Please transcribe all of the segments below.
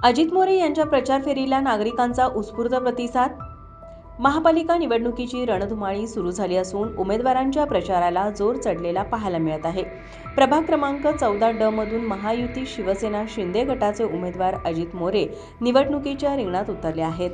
अजित मोरे यांच्या प्रचार फेरीला नागरिकांचा उत्स्फूर्त प्रतिसाद. महापालिका निवडणुकीची रणधुमाळी सुरू झाली असून उमेदवारांच्या प्रचाराला जोर चढलेला पाहायला मिळत आहे. प्रभाग क्रमांक 14 ड मधून महायुती शिवसेना शिंदे गटाचे उमेदवार अजित मोरे निवडणुकीच्या रिंगणात उतरले आहेत.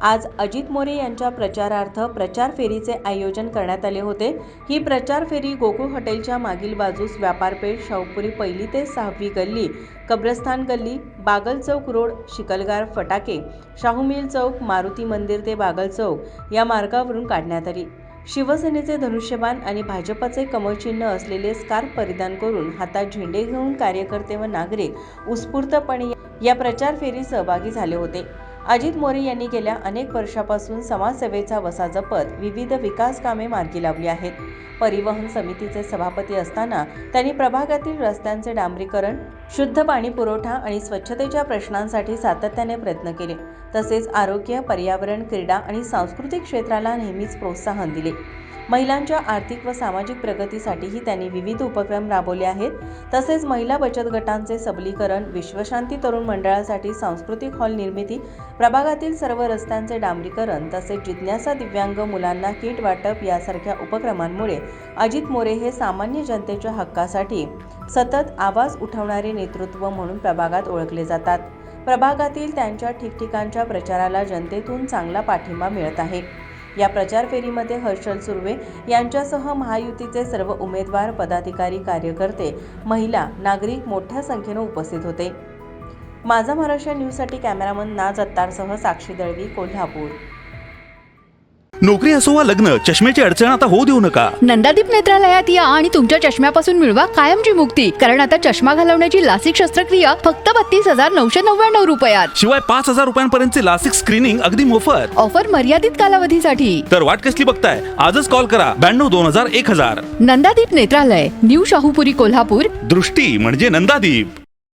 आज अजित मोरे यांच्या प्रचारार्थ प्रचार फेरीचे आयोजन करण्यात आले होते. ही प्रचार फेरी गोकुळ हॉटेलच्या मागील बाजूस व्यापारपेठ, शाहूपुरी 1 ते 6वी गल्ली, कब्रस्तान गल्ली, बागल चौक रोड, शिकलगार फटाके, शाहू मिल चौक, मारुती मंदिर ते बागल चौक या मार्गावरून काढण्यात आली. शिवसेनेचे धनुष्यबाण आणि भाजपचे कमळचिन्ह असलेले स्कार्फ परिधान करून हातात झेंडे घेऊन कार्यकर्ते व नागरिक उत्स्फूर्तपणे या प्रचार फेरीत सहभागी झाले होते. अजित मोरे यांनी गेल्या अनेक वर्षापासून समाजसेवेचा वसा जपत विविध विकास कामे मार्गी लावली आहेत. परिवहन समितीचे सभापती असताना त्यांनी प्रभागातील रस्त्यांचे डांबरीकरण, शुद्ध पाणी पुरवठा आणि स्वच्छतेच्या प्रश्नांसाठी सातत्याने प्रयत्न केले. तसेच आरोग्य, पर्यावरण, क्रीडा आणि सांस्कृतिक क्षेत्राला नेहमीच प्रोत्साहन दिले. महिलांच्या आर्थिक व सामाजिक प्रगतीसाठीही त्यांनी विविध उपक्रम राबवले आहेत. तसेच महिला बचत गटांचे सबलीकरण, विश्वशांती तरुण मंडळासाठी सांस्कृतिक हॉल निर्मिती, प्रभागातील सर्व रस्त्यांचे डांबरीकरण तसेच जिज्ञासा दिव्यांग मुलांना किट वाटप यासारख्या उपक्रमांमुळे अजित मोरे हे सामान्य जनतेच्या हक्कासाठी सतत आवाज उठवणारे नेतृत्व म्हणून प्रभागात ओळखले जातात. प्रभागातील त्यांच्या ठिकठिकाणच्या प्रचाराला जनतेतून चांगला पाठिंबा मिळत आहे. या प्रचार फेरीमध्ये हर्षल सुर्वे यांच्यासह महायुतीचे सर्व उमेदवार, पदाधिकारी, कार्यकर्ते, महिला, नागरिक मोठ्या संख्येने उपस्थित होते. माझा महाराष्ट्र न्यूजसाठी कॅमेरामन नाज अत्तारसह साक्षी दळवी, कोल्हापूर. नोकरी असो वा लग्न, चष्म्याची अडचण आता होऊ देऊ नका. नंदादीप नेत्रालयात या आणि तुमच्या चष्म्यापासून मिळवा कायमची मुक्ती. कारण आता चष्मा घालवण्याची लासिक शस्त्रक्रिया फक्त 32,999 रुपयात. शिवाय 5,000 रुपयांपर्यंतचे लासिक स्क्रीनिंग अगदी मोफत. ऑफर मर्यादित कालावधीसाठी. तर वाट कसली बघताय? आजच कॉल करा 92 2000 1000. नंदादीप नेत्रालय, न्यू शाहूपुरी, कोल्हापूर. दृष्टी म्हणजे नंदादीप.